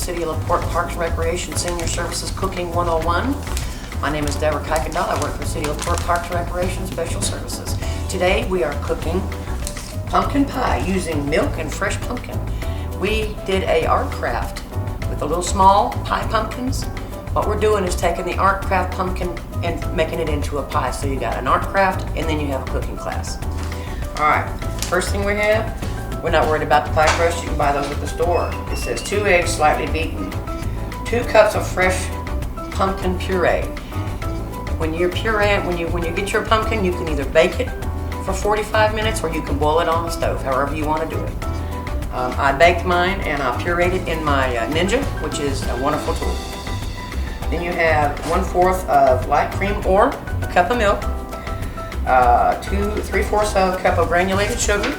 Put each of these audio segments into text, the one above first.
City of LaPorte Parks and Recreation Senior Services Cooking 101. My name is Deborah Kuykendall. I work for City of LaPorte Parks and Recreation Special Services. Today we are cooking pumpkin pie using milk and fresh pumpkin. We did a art craft with the little small pie pumpkins. What we're doing is taking the art craft pumpkin and making it into a pie. So you got an art craft and then you have a cooking class. All right, first thing we have, we're not worried about the pie crust. You can buy those at the store. It says 2 eggs slightly beaten, 2 cups of fresh pumpkin puree. When you get your pumpkin, you can either bake it for 45 minutes or you can boil it on the stove, however you want to do it. I baked mine and I pureed it in my Ninja, which is a wonderful tool. Then you have 1/4 of light cream or a cup of milk, 3/4 of a cup of granulated sugar.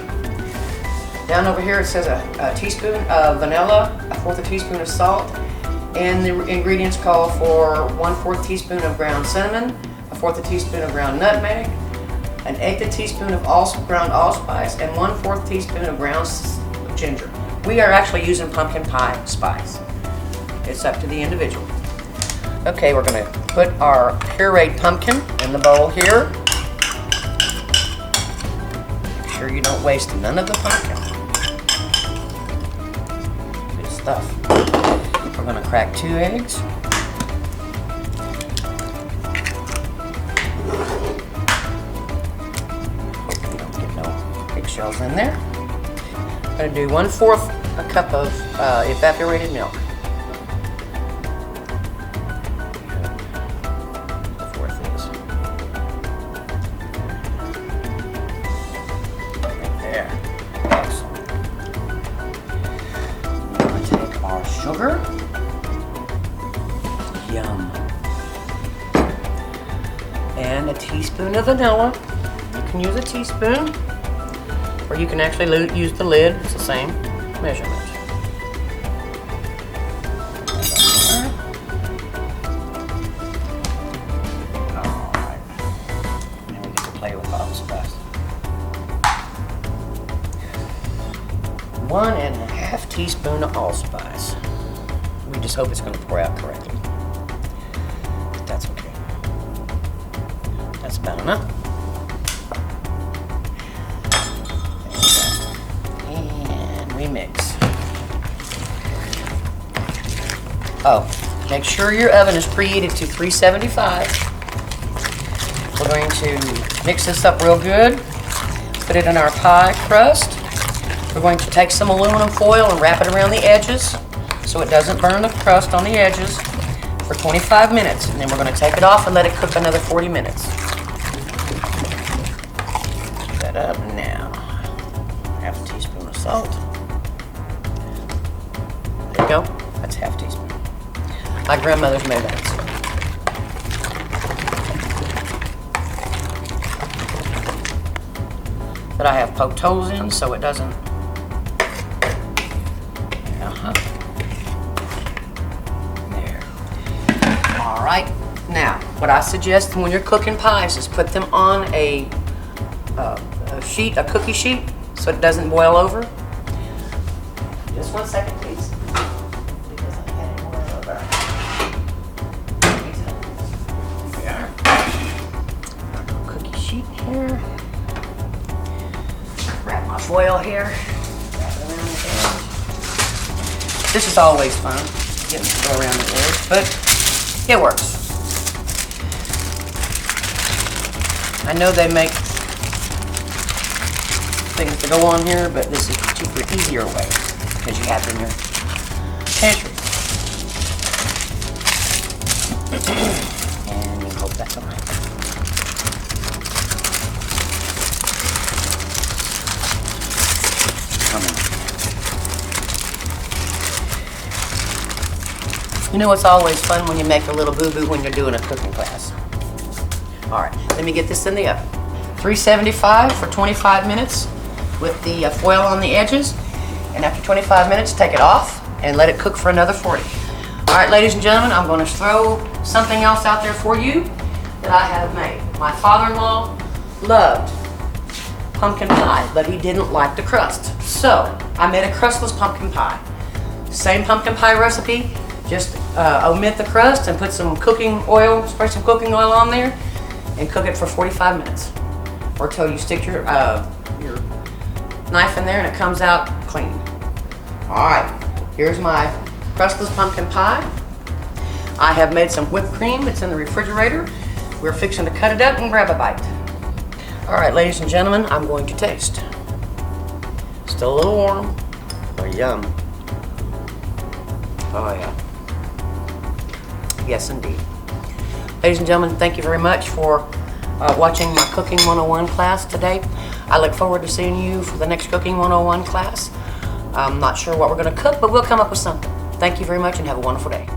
Down over here it says a teaspoon of vanilla, 1/4 teaspoon of salt, and the ingredients call for 1/4 teaspoon of ground cinnamon, 1/4 teaspoon of ground nutmeg, 1/8 teaspoon of ground allspice, and 1/4 teaspoon of ground ginger. We are actually using pumpkin pie spice. It's up to the individual. Okay, we're going to put our pureed pumpkin in the bowl here. Make sure you don't waste none of the pumpkin. Good stuff. We're going to crack 2 eggs. Hope you don't get no eggshells in there. I'm going to do 1/4 a cup of evaporated milk. Sugar. Yum. And a teaspoon of vanilla. You can use a teaspoon, or you can actually use the lid. It's the same measurement. Alright. Now we get to play with allspice. 1.5 teaspoons of allspice. We just hope it's going to pour out correctly. But that's okay. That's about enough. And we mix. Oh, make sure your oven is preheated to 375. We're going to mix this up real good. Put it in our pie crust. We're going to take some aluminum foil and wrap it around the edges so it doesn't burn the crust on the edges for 25 minutes. And then we're going to take it off and let it cook another 40 minutes. Put that up now. 1/2 teaspoon of salt. There you go. That's 1/2 teaspoon. My grandmother's made that. That I have poked holes in so it doesn't. There. All right. Now, what I suggest when you're cooking pies is put them on a cookie sheet, so it doesn't boil over. Just 1 second, please. Because I had it boil over. Here we are. Cookie sheet here. Wrap my foil here. Wrap it around the edge. This is always fun, getting to go around the edge, but it works. I know they make things to go on here, but this is the cheaper, easier way because you have it in your pantry. And you hope that's all right. You know it's always fun when you make a little boo-boo when you're doing a cooking class. All right, let me get this in the oven. 375 for 25 minutes with the foil on the edges. And after 25 minutes, take it off and let it cook for another 40. All right, ladies and gentlemen, I'm going to throw something else out there for you that I have made. My father-in-law loved pumpkin pie, but he didn't like the crust. So I made a crustless pumpkin pie. Same pumpkin pie recipe, just omit the crust and put some cooking oil, spray some cooking oil on there, and cook it for 45 minutes. Or till you stick your knife in there and it comes out clean. All right, here's my crustless pumpkin pie. I have made some whipped cream. It's in the refrigerator. We're fixing to cut it up and grab a bite. All right, ladies and gentlemen, I'm going to taste. Still a little warm. Oh, yum. Oh, yeah. Yes, indeed. Ladies and gentlemen, thank you very much for watching my Cooking 101 class today. I look forward to seeing you for the next Cooking 101 class. I'm not sure what we're going to cook, but we'll come up with something. Thank you very much and have a wonderful day.